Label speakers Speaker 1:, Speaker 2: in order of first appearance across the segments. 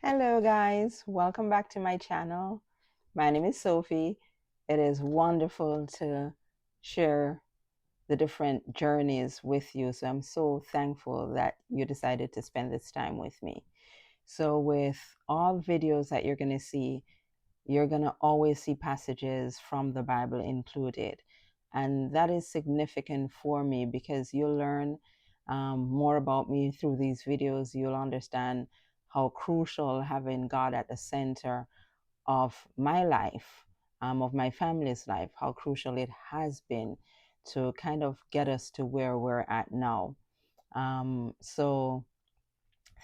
Speaker 1: Hello guys, welcome back to my channel. My name is Sophie. It is wonderful to share the different journeys with you. So I'm so thankful that you decided to spend this time with me. So with all videos that you're going to see, you're going to always see passages from the Bible included. And that is significant for me because you'll learn more about me through these videos. You'll understand how crucial having God at the center of my life, of my family's life, how crucial it has been to kind of get us to where we're at now. So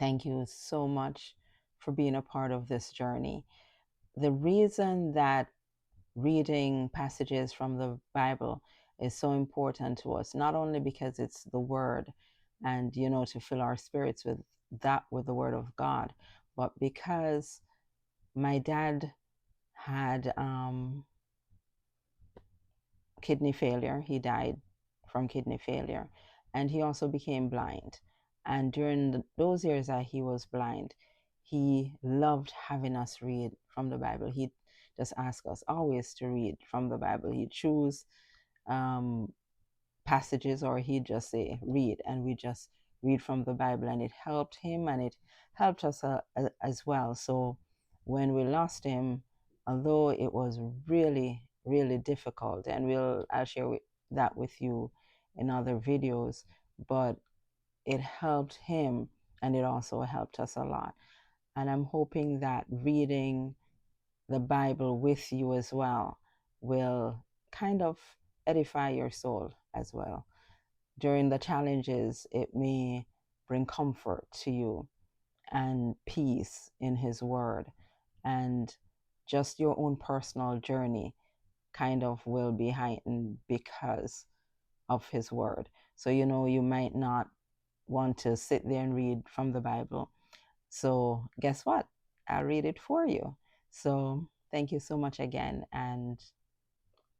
Speaker 1: thank you so much for being a part of this journey. The reason that reading passages from the Bible is so important to us, not only because it's the word and, to fill our spirits with the word of God, but because my dad had kidney failure. He died from kidney failure, and he also became blind. And during those years that he was blind, he loved having us read from the Bible. He'd just ask us always to read from the Bible. He'd choose um, passages, or he'd just say, read, and we just read from the Bible. And it helped him and it helped us as well. So when we lost him, although it was really, really difficult, and I'll share that with you in other videos, but it helped him and it also helped us a lot. And I'm hoping that reading the Bible with you as well will kind of edify your soul as well. During the challenges, it may bring comfort to you and peace in His Word, and just your own personal journey kind of will be heightened because of His Word. So, you might not want to sit there and read from the Bible. So, guess what? I'll read it for you. So, thank you so much again. And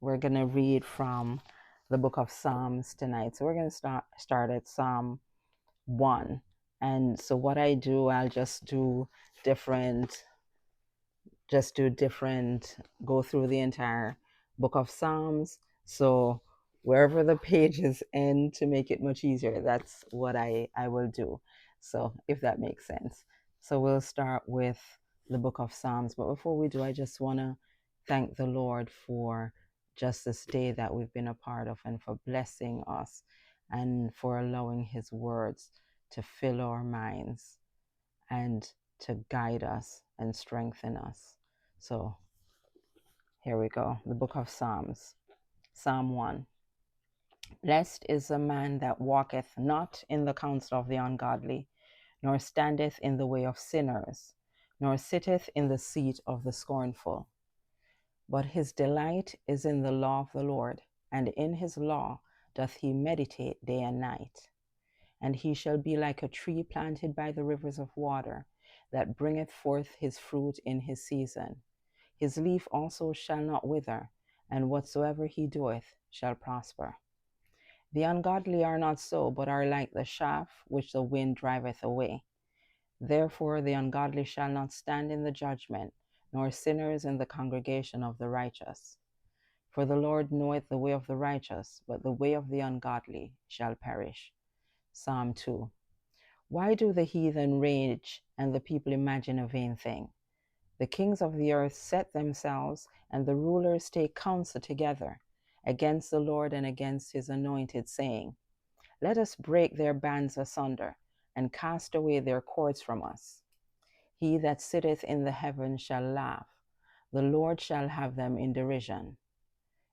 Speaker 1: we're going to read from the book of Psalms tonight. So, we're going to start at Psalm 1. And so, what I do, I'll just do different, go through the entire book of Psalms. So, wherever the pages end, to make it much easier, that's what I will do. So, if that makes sense. So, we'll start with the book of Psalms. But before we do, I just want to thank the Lord for just this day that we've been a part of, and for blessing us, and for allowing His words to fill our minds and to guide us and strengthen us. So here we go. The book of Psalms. Psalm 1. Blessed is the man that walketh not in the counsel of the ungodly, nor standeth in the way of sinners, nor sitteth in the seat of the scornful. But his delight is in the law of the Lord, and in his law doth he meditate day and night. And he shall be like a tree planted by the rivers of water, that bringeth forth his fruit in his season. His leaf also shall not wither, and whatsoever he doeth shall prosper. The ungodly are not so, but are like the chaff which the wind driveth away. Therefore the ungodly shall not stand in the judgment, nor sinners in the congregation of the righteous. For the Lord knoweth the way of the righteous, but the way of the ungodly shall perish. Psalm 2. Why do the heathen rage, and the people imagine a vain thing? The kings of the earth set themselves, and the rulers take counsel together against the Lord and against his anointed, saying, Let us break their bands asunder, and cast away their cords from us. He that sitteth in the heavens shall laugh, the Lord shall have them in derision.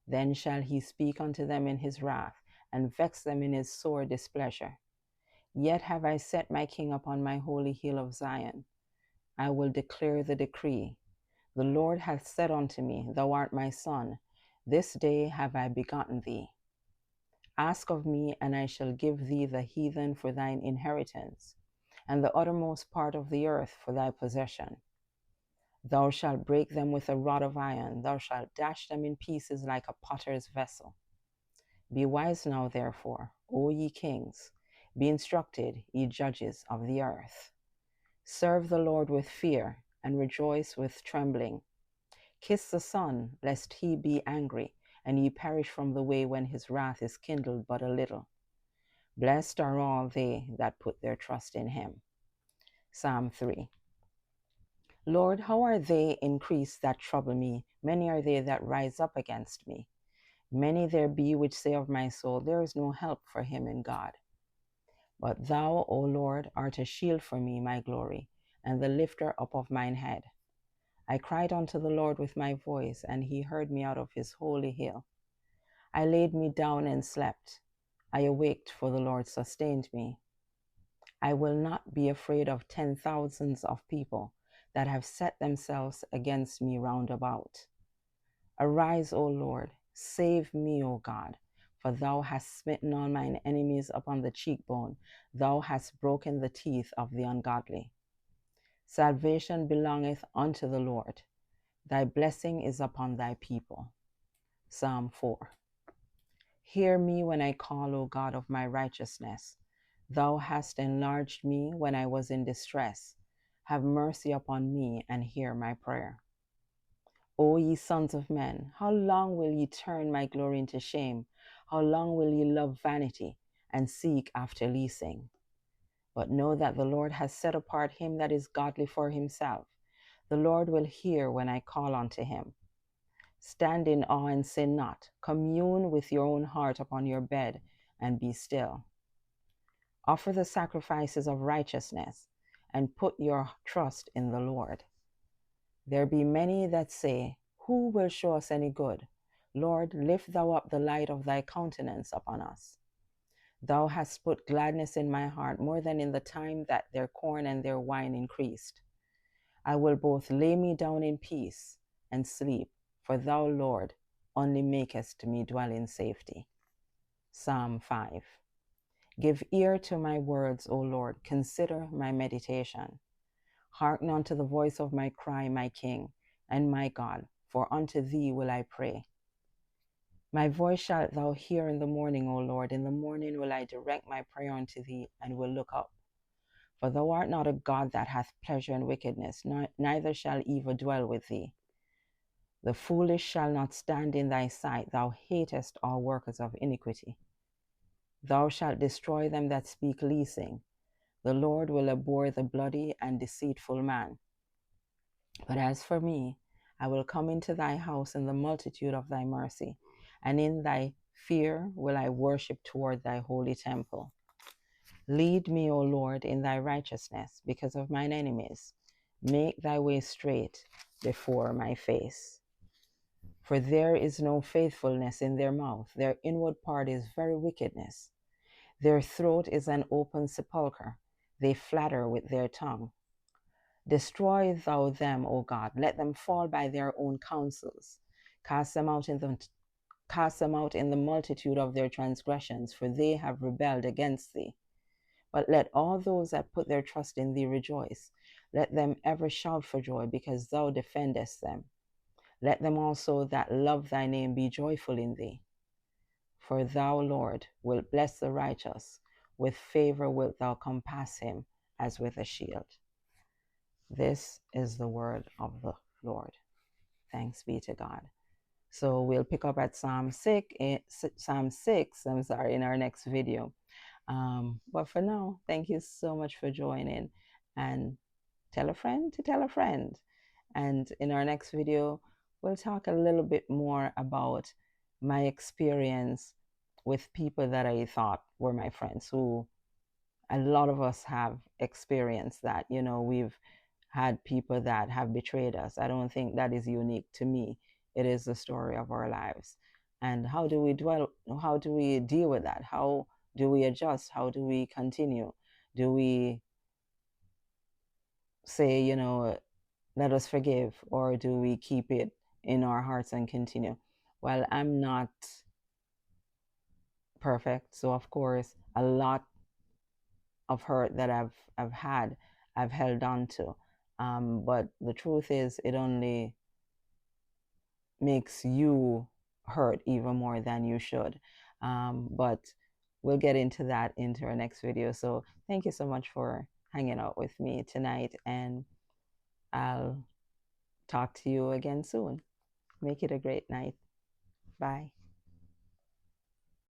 Speaker 1: Then shall he speak unto them in his wrath, and vex them in his sore displeasure. Yet have I set my king upon my holy hill of Zion. I will declare the decree. The Lord hath said unto me, Thou art my son. This day have I begotten thee. Ask of me, and I shall give thee the heathen for thine inheritance, and the uttermost part of the earth for thy possession. Thou shalt break them with a rod of iron. Thou shalt dash them in pieces like a potter's vessel. Be wise now, therefore, O ye kings. Be instructed, ye judges of the earth. Serve the Lord with fear and rejoice with trembling. Kiss the Son, lest he be angry, and ye perish from the way when his wrath is kindled but a little. Blessed are all they that put their trust in him. Psalm 3. Lord, how are they increased that trouble me? Many are they that rise up against me. Many there be which say of my soul, there is no help for him in God. But thou, O Lord, art a shield for me, my glory, and the lifter up of mine head. I cried unto the Lord with my voice, and he heard me out of his holy hill. I laid me down and slept. I awaked, for the Lord sustained me. I will not be afraid of 10,000s of people that have set themselves against me round about. Arise, O Lord, save me, O God, for thou hast smitten all mine enemies upon the cheekbone. Thou hast broken the teeth of the ungodly. Salvation belongeth unto the Lord. Thy blessing is upon thy people. Psalm 4. Hear me when I call, O God of my righteousness. Thou hast enlarged me when I was in distress. Have mercy upon me and hear my prayer. O ye sons of men, how long will ye turn my glory into shame? How long will ye love vanity and seek after leasing? But know that the Lord has set apart him that is godly for himself. The Lord will hear when I call unto him. Stand in awe and sin not. Commune with your own heart upon your bed and be still. Offer the sacrifices of righteousness and put your trust in the Lord. There be many that say, who will show us any good? Lord, lift thou up the light of thy countenance upon us. Thou hast put gladness in my heart more than in the time that their corn and their wine increased. I will both lay me down in peace and sleep, for thou, Lord, only makest me dwell in safety. Psalm 5. Give ear to my words, O Lord, consider my meditation. Hearken unto the voice of my cry, my King and my God, for unto thee will I pray. My voice shalt thou hear in the morning, O Lord. In the morning will I direct my prayer unto thee, and will look up. For thou art not a God that hath pleasure in wickedness, neither shall evil dwell with thee. The foolish shall not stand in thy sight. Thou hatest all workers of iniquity. Thou shalt destroy them that speak leasing. The Lord will abhor the bloody and deceitful man. But as for me, I will come into thy house in the multitude of thy mercy, and in thy fear will I worship toward thy holy temple. Lead me, O Lord, in thy righteousness because of mine enemies. Make thy way straight before my face. For there is no faithfulness in their mouth. Their inward part is very wickedness. Their throat is an open sepulchre. They flatter with their tongue. Destroy thou them, O God. Let them fall by their own counsels. Cast them out in the multitude of their transgressions, for they have rebelled against thee. But let all those that put their trust in thee rejoice. Let them ever shout for joy, because thou defendest them. Let them also that love thy name be joyful in thee. For thou, Lord, wilt bless the righteous. With favor wilt thou compass him as with a shield. This is the word of the Lord. Thanks be to God. So we'll pick up at Psalm 6, in our next video. But for now, thank you so much for joining, and tell a friend to tell a friend. And in our next video, we'll talk a little bit more about my experience with people that I thought were my friends, who a lot of us have experienced that. We've had people that have betrayed us. I don't think that is unique to me. It is the story of our lives. And how do we deal with that? How do we adjust? How do we continue? Do we say, let us forgive, or do we keep it in our hearts and continue? Well, I'm not perfect, so of course a lot of hurt that I've had, I've held on to. But the truth is, it only makes you hurt even more than you should. But we'll get into that into our next video. So thank you so much for hanging out with me tonight, and I'll talk to you again soon. Make it a great night. Bye.